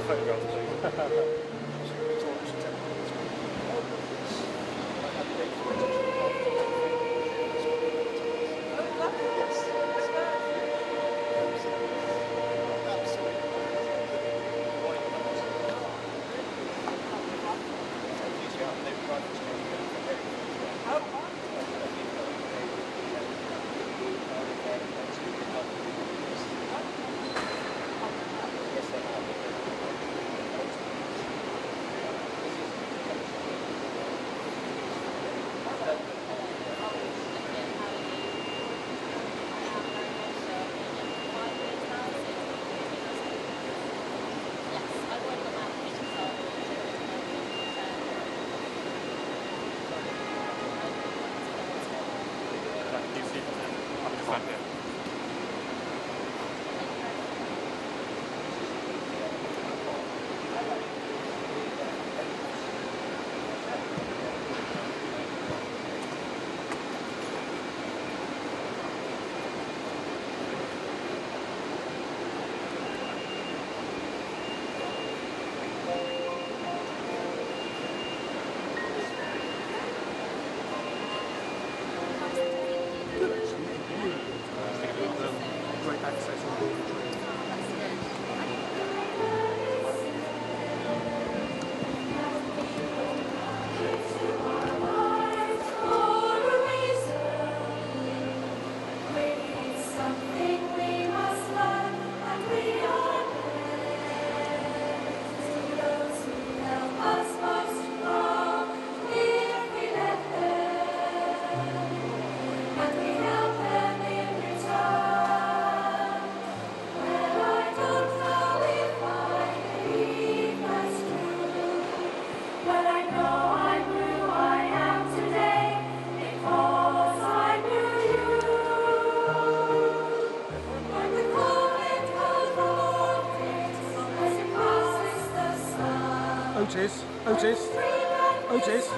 photographs, please. Otis.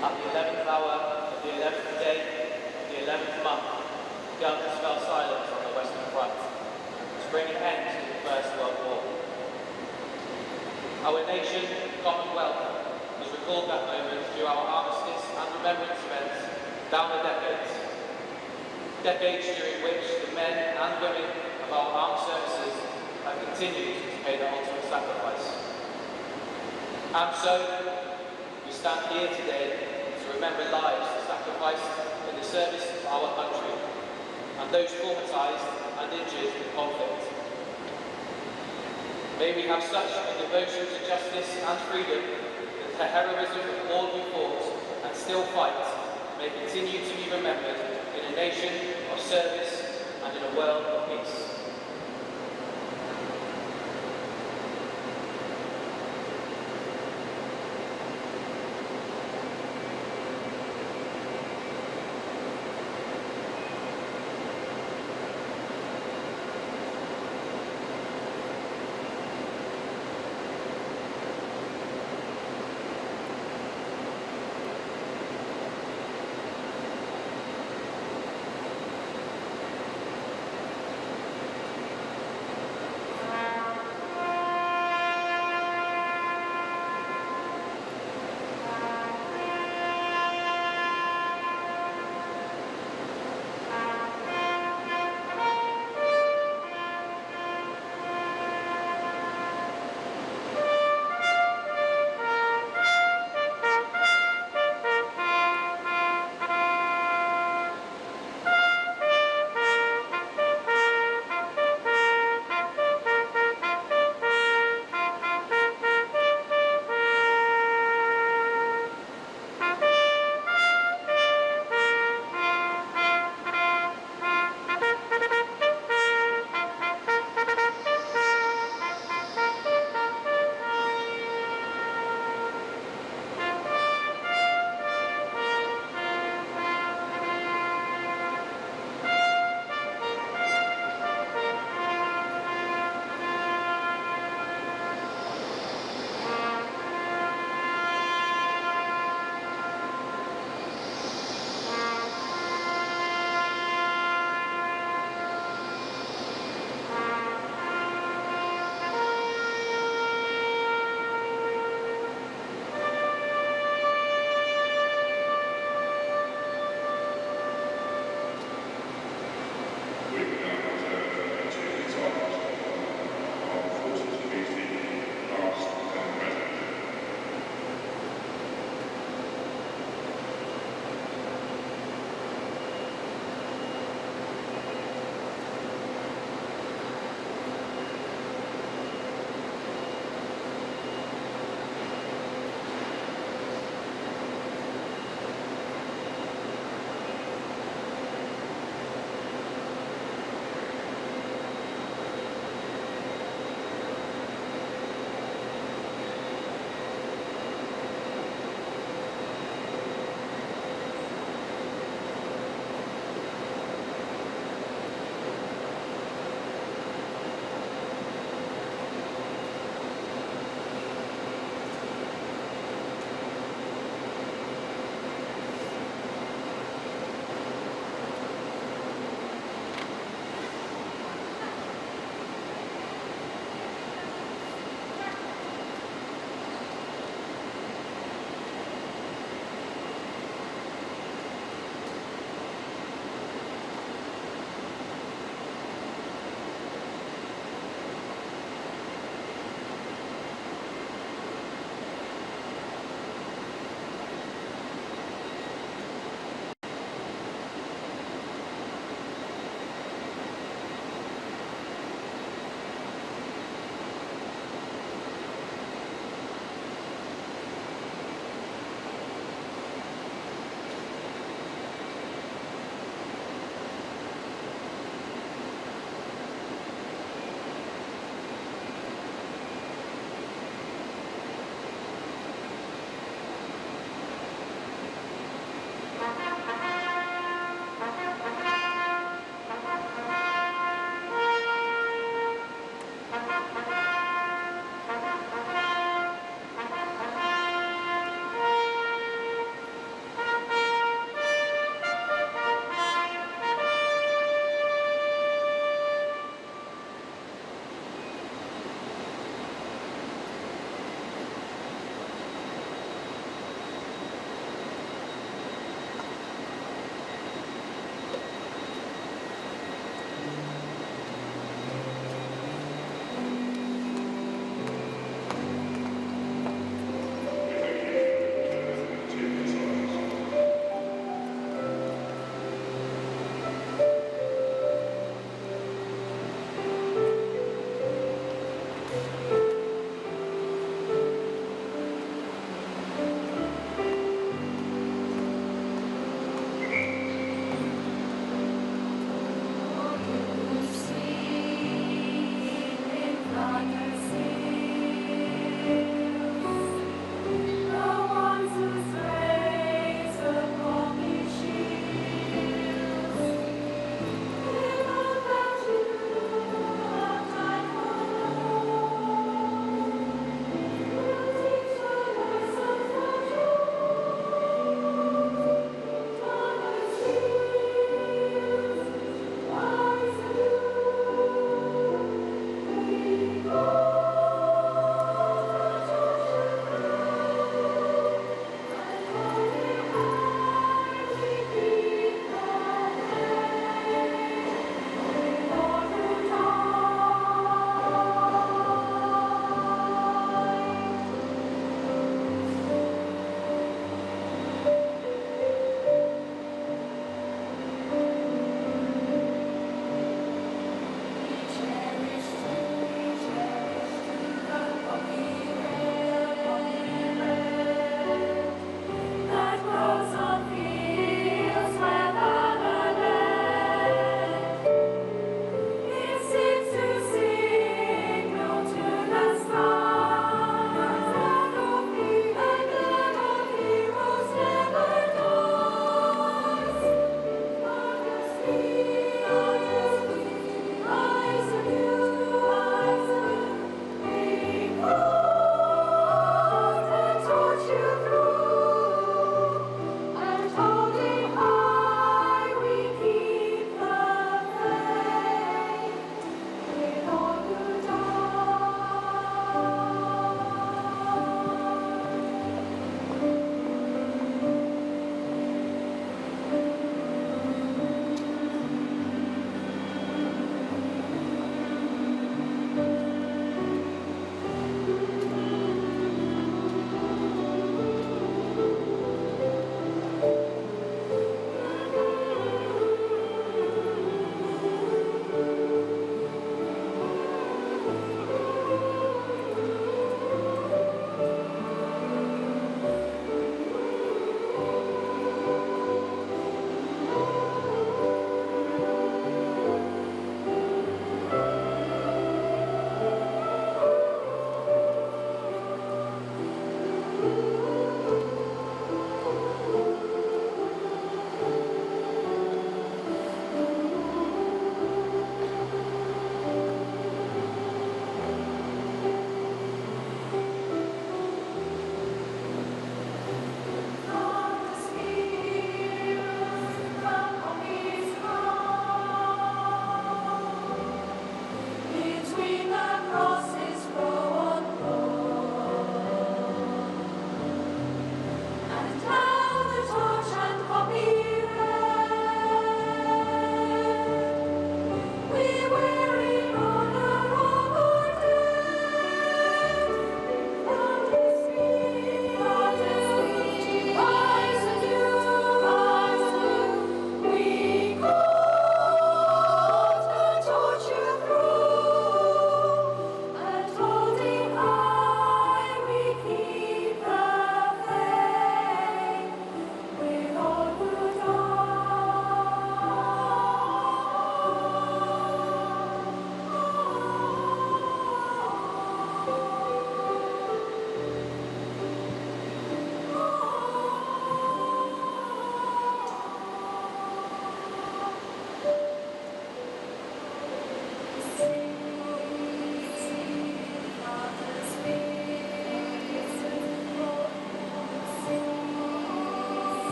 At the 11th hour of the 11th day of the 11th month, guns fell silent on the Western Front, to bring an end to the First World War. Our nation, Commonwealth, has recalled that moment through our Armistice and Remembrance events down the decades. Decades during which the men and women of our armed services have continued to pay the ultimate sacrifice. And so, we stand here today to remember lives sacrificed in the service of our country and those traumatised and injured in conflict. May we have such a devotion to justice and freedom that the heroism of all who fought and still fight may continue to be remembered in a nation of service and in a world of peace.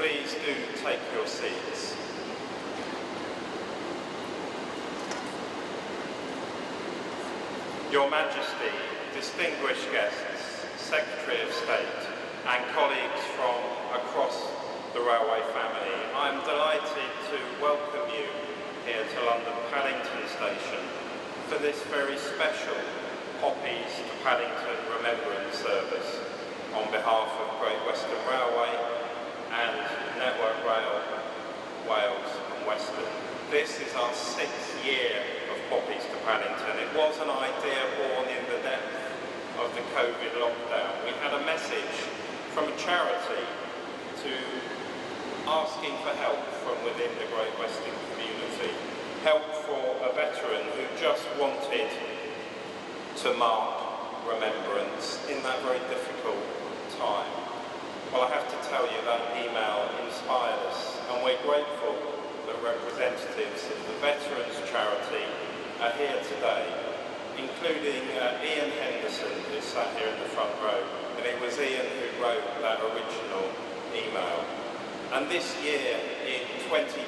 Please do take your seats. Your Majesty, distinguished guests, Secretary of State and colleagues from across the railway family, I'm delighted to welcome you here to London Paddington Station for this very special Poppies to Paddington Remembrance service on behalf of Great Western Railway and Network This is our 6th year of Poppies to Paddington. It was an idea born in the depth of the COVID lockdown. We had a message from a charity asking for help from within the Great Western community. Help for a veteran who just wanted to mark remembrance in that very difficult time. Well, I have to tell you that email inspired us, and we're grateful that representatives of the Veterans Charity are here today, including Ian Henderson, who's sat here in the front row, and it was Ian who wrote that original email. And this year, in 2024,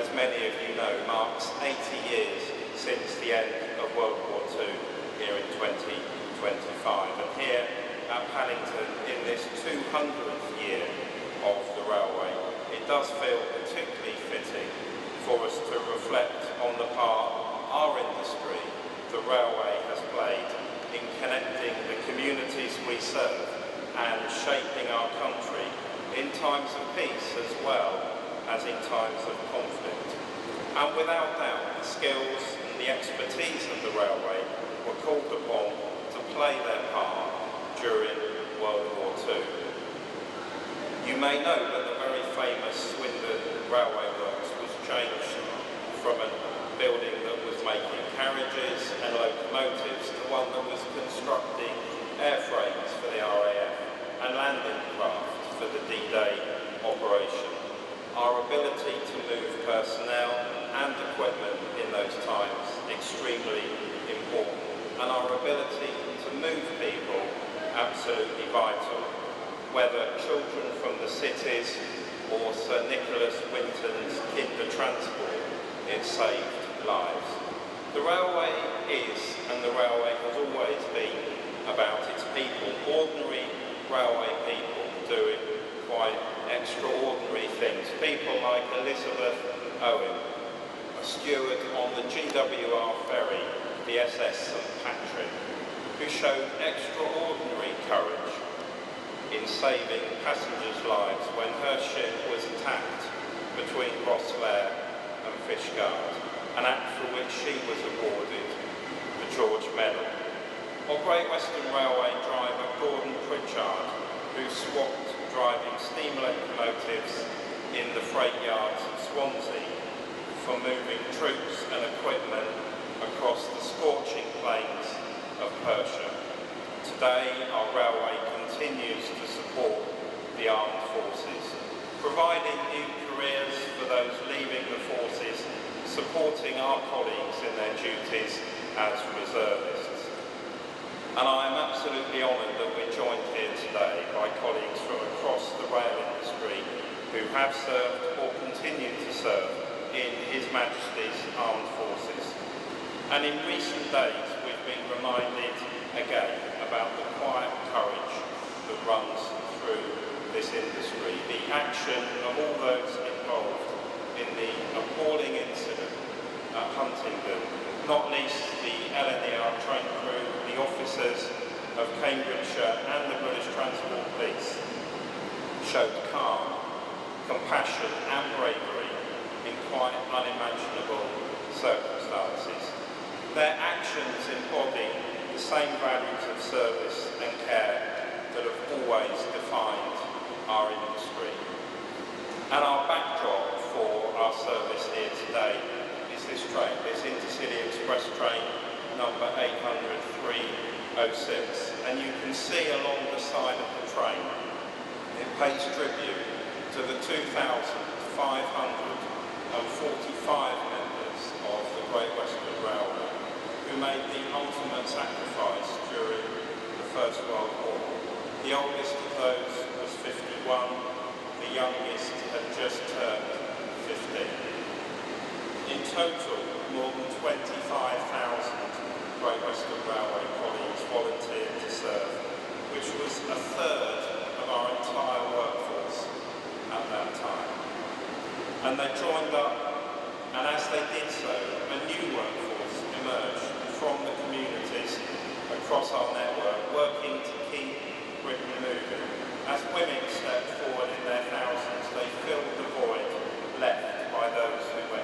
as many of you know, marks 80 years since the end of World War II here in 2025. And here at Paddington, in this 200th year of the railway, it does feel particularly fitting for us to reflect on the part our industry, the railway, has played in connecting the communities we serve and shaping our country in times of peace as well as in times of conflict. And without doubt, the skills and the expertise of the railway were called upon to play their part during World War II. You may know that the very famous Swindon Railway Works was changed from a building that was making carriages and locomotives to one that was constructing airframes for the RAF and landing craft for the D-Day operation. Our ability to move personnel and equipment in those times extremely important, and our ability to move people absolutely vital. Whether children from the cities or Sir Nicholas Winton's kinder transport, it saved lives. The railway is, and the railway has always been, about its people, ordinary railway people doing quite extraordinary things. People like Elizabeth Owen, a steward on the GWR ferry, the SS St Patrick, who showed extraordinary courage in saving passengers' lives when her ship was attacked between Rosslare and Fishguard, an act for which she was awarded the George Medal. Or Great Western Railway driver Gordon Pritchard, who swapped driving steam locomotives in the freight yards of Swansea for moving troops and equipment across the scorching plains of Perthshire. Today, our railway continues to support the armed forces, providing new careers for those leaving the forces, supporting our colleagues in their duties as reservists. And I am absolutely honoured that we're joined here today by colleagues from across the rail industry who have served or continue to serve in His Majesty's Armed Forces. And in recent days, we've been reminded again about the quiet courage that runs through this industry, the action of all those involved in the appalling incident at Huntingdon, not least the LNER train crew, the officers of Cambridgeshire and the British Transport Police, showed calm, compassion and bravery in quite unimaginable circumstances. Their actions embody the same values of service and care that have always defined our industry. And our backdrop for our service here today is this train, this Intercity Express train number 80306. And you can see along the side of the train, it pays tribute to the 2,545 members of the Great Western Railway who made the ultimate sacrifice during the First World War. The oldest of those was 51, the youngest had just turned 15. In total, more than 25,000 Great Western Railway colleagues volunteered to serve, which was a third of our entire workforce at that time. And they joined up, and as they did so, a new workforce emerged from the communities across our network, working to keep Britain moving. As women stepped forward in their thousands, they filled the void left by those who went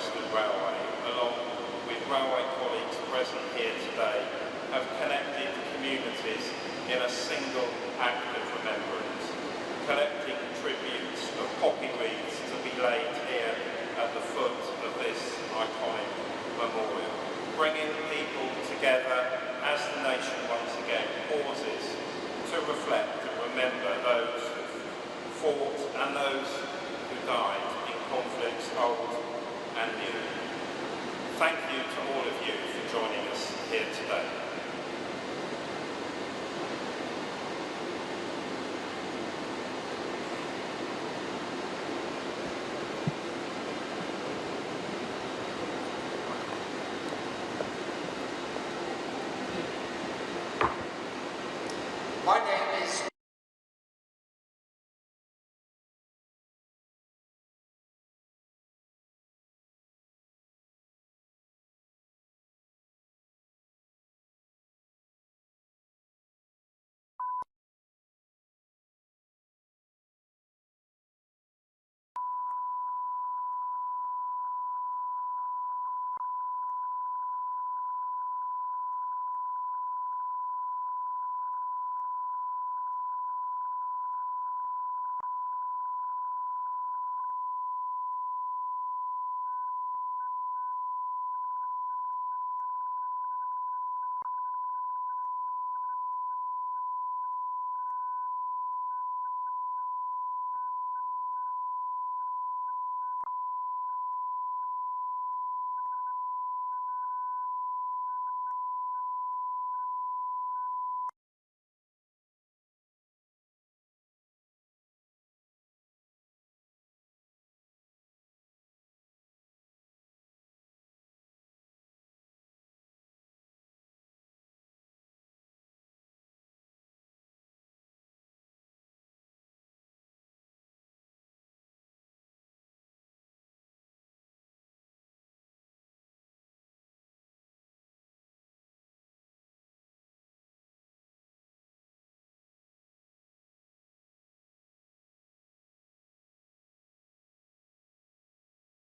Western Railway, along with railway colleagues present here today, have connected communities in a single act of remembrance, collecting tributes of poppy wreaths to be laid here at the foot of this iconic memorial, bringing people together as the nation once again pauses to reflect and remember those who fought and those who died in conflicts old and new. Thank you to all of you for joining us here today.